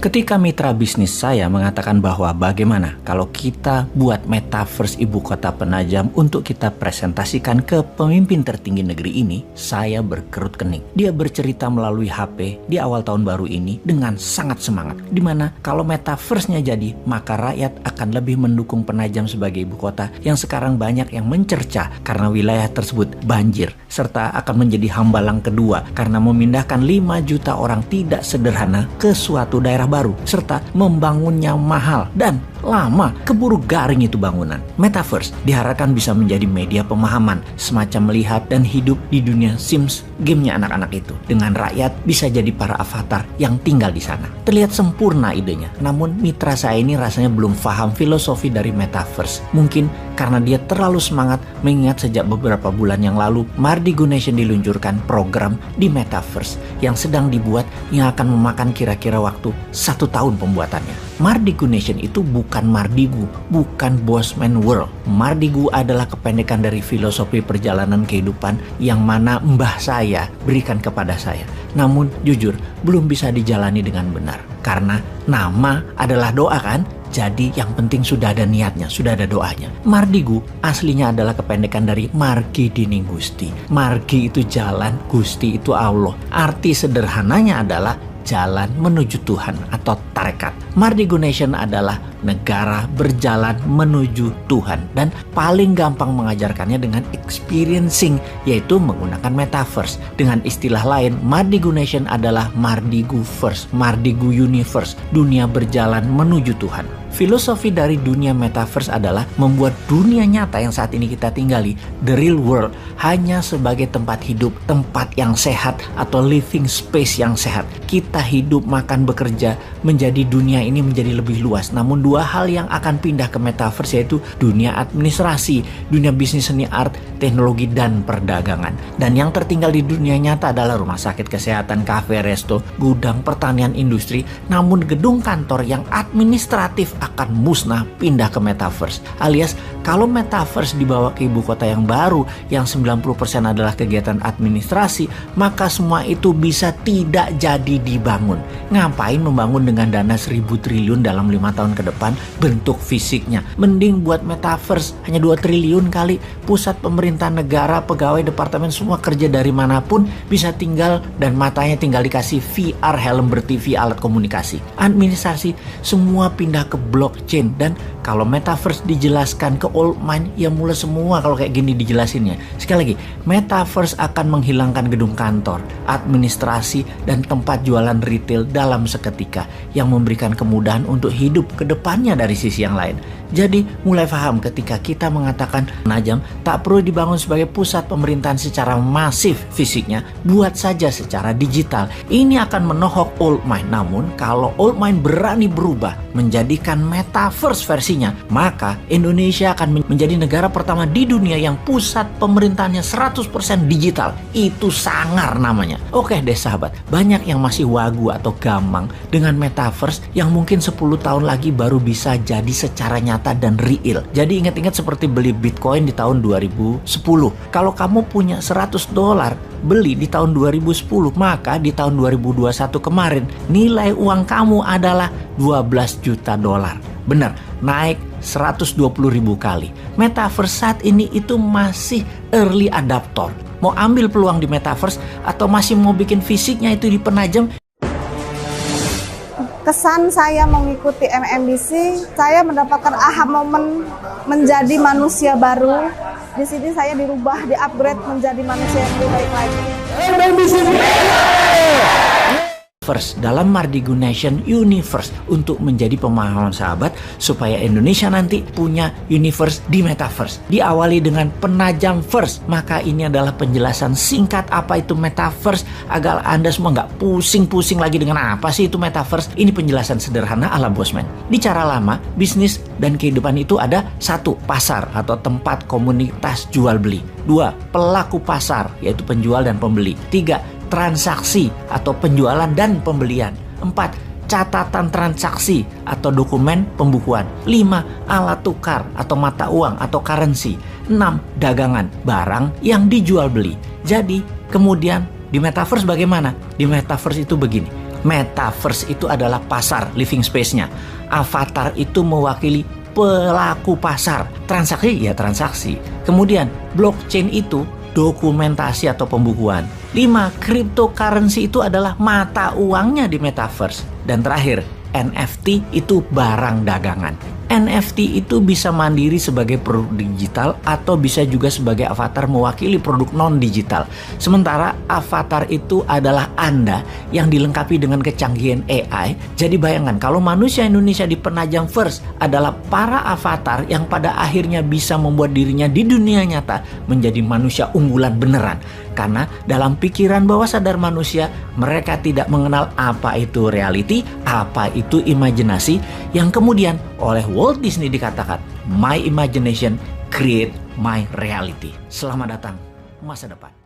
Ketika mitra bisnis saya mengatakan bahwa bagaimana kalau kita buat metaverse ibu kota penajam untuk kita presentasikan ke pemimpin tertinggi negeri ini, saya berkerut kening. Dia bercerita melalui HP di awal tahun baru ini dengan sangat semangat. Dimana kalau metaverse-nya jadi, maka rakyat akan lebih mendukung Penajam sebagai ibu kota yang sekarang banyak yang mencerca karena wilayah tersebut banjir, serta akan menjadi hambalang kedua karena memindahkan 5 juta orang tidak sederhana ke suatu daerah baru, serta membangunnya mahal dan lama, keburu garing itu bangunan. Metaverse diharapkan bisa menjadi media pemahaman, semacam melihat dan hidup di dunia Sims, gamenya anak-anak itu. Dengan rakyat bisa jadi para avatar yang tinggal di sana. Terlihat sempurna idenya, namun mitra saya ini rasanya belum paham filosofi dari metaverse. Mungkin karena dia terlalu semangat mengingat sejak beberapa bulan yang lalu Mardigu Nation diluncurkan program di metaverse yang sedang dibuat yang akan memakan kira-kira waktu 1 tahun pembuatannya. Mardigu Nation itu bukan Mardigu, bukan Bosman World. Mardigu adalah kependekan dari filosofi perjalanan kehidupan yang mana mbah saya berikan kepada saya. Namun jujur belum bisa dijalani dengan benar karena nama adalah doa kan? Jadi yang penting sudah ada niatnya, sudah ada doanya. Mardigu aslinya adalah kependekan dari Margi Dining Gusti. Margi itu jalan, Gusti itu Allah. Arti sederhananya adalah jalan menuju Tuhan atau tarekat. Mardigu Nation adalah negara berjalan menuju Tuhan dan paling gampang mengajarkannya dengan experiencing, yaitu menggunakan metaverse. Dengan istilah lain, Mardigu Nation adalah Mardigu First, Mardigu Universe, dunia berjalan menuju Tuhan. Filosofi dari dunia metaverse adalah membuat dunia nyata yang saat ini kita tinggali, the real world, hanya sebagai tempat hidup, tempat yang sehat atau living space yang sehat. Kita hidup, makan, bekerja, menjadi dunia ini menjadi lebih luas. Namun 2 hal yang akan pindah ke metaverse yaitu dunia administrasi, dunia bisnis seni art, teknologi, dan perdagangan. Dan yang tertinggal di dunia nyata adalah rumah sakit, kesehatan, kafe, resto, gudang, pertanian, industri. Namun gedung kantor yang administratif akan musnah pindah ke metaverse. Alias kalau metaverse dibawa ke ibu kota yang baru yang 90% adalah kegiatan administrasi, maka semua itu bisa tidak jadi dibangun. Ngapain membangun dengan dana 1.000 triliun dalam 5 tahun ke depan bentuk fisiknya? Mending buat metaverse hanya 2 triliun kali. Pusat pemerintahan negara, pegawai departemen semua kerja dari manapun bisa tinggal dan matanya tinggal dikasih VR, helm ber-TV, alat komunikasi. Administrasi semua pindah ke blockchain. Dan kalau metaverse dijelaskan ke old mind, ya mulai semua kalau kayak gini dijelasinnya. Sekali lagi, metaverse akan menghilangkan gedung kantor, administrasi, dan tempat jualan retail dalam seketika yang memberikan kemudahan untuk hidup ke depannya dari sisi yang lain. Jadi mulai paham ketika kita mengatakan Penajam tak perlu dibangun sebagai pusat pemerintahan secara masif fisiknya, buat saja secara digital. Ini akan menohok old mind. Namun kalau old mind berani berubah menjadikan metaverse versinya, maka Indonesia akan menjadi negara pertama di dunia yang pusat pemerintahannya 100% digital. Itu sangar namanya. Oke deh sahabat, banyak yang masih wagu atau gamang dengan metaverse yang mungkin 10 tahun lagi baru bisa jadi secara nyata dan real. Jadi ingat-ingat seperti beli Bitcoin di tahun 2010. Kalau kamu punya $100 beli di tahun 2010, maka di tahun 2021 kemarin nilai uang kamu adalah $12 juta. Benar, naik 120.000 kali. Metaverse saat ini itu masih early adapter. Mau ambil peluang di metaverse atau masih mau bikin fisiknya itu di Penajam? Kesan saya mengikuti MMBC, saya mendapatkan aha moment menjadi manusia baru. Di sini saya dirubah, di-upgrade menjadi manusia yang lebih baik lagi. MMBC First dalam Mardigu Nation Universe untuk menjadi pemahaman sahabat supaya Indonesia nanti punya universe di metaverse. Diawali dengan Penajam First, maka ini adalah penjelasan singkat apa itu metaverse agar Anda semua nggak pusing-pusing lagi dengan apa sih itu metaverse. Ini penjelasan sederhana ala Bosman. Di cara lama, bisnis dan kehidupan itu ada 1. Pasar atau tempat komunitas jual beli. 2. Pelaku pasar yaitu penjual dan pembeli. 3. Transaksi atau penjualan dan pembelian. 4. Catatan transaksi atau dokumen pembukuan. 5. Alat tukar atau mata uang atau currency. 6. Dagangan, barang yang dijual beli. Jadi kemudian di metaverse bagaimana? Di metaverse itu begini. Metaverse itu adalah pasar, living space-nya. Avatar itu mewakili pelaku pasar. Transaksi ya transaksi. Kemudian blockchain itu dokumentasi atau pembukuan. 5. Cryptocurrency itu adalah mata uangnya di metaverse. Dan terakhir, NFT itu barang dagangan. NFT itu bisa mandiri sebagai produk digital atau bisa juga sebagai avatar mewakili produk non-digital. Sementara avatar itu adalah Anda yang dilengkapi dengan kecanggihan AI. Jadi bayangkan kalau manusia Indonesia di Penajam First adalah para avatar yang pada akhirnya bisa membuat dirinya di dunia nyata menjadi manusia unggulan beneran. Karena dalam pikiran bawah sadar manusia, mereka tidak mengenal apa itu reality, apa itu imajinasi, yang kemudian oleh Walt Disney dikatakan, "My imagination create my reality." Selamat datang masa depan.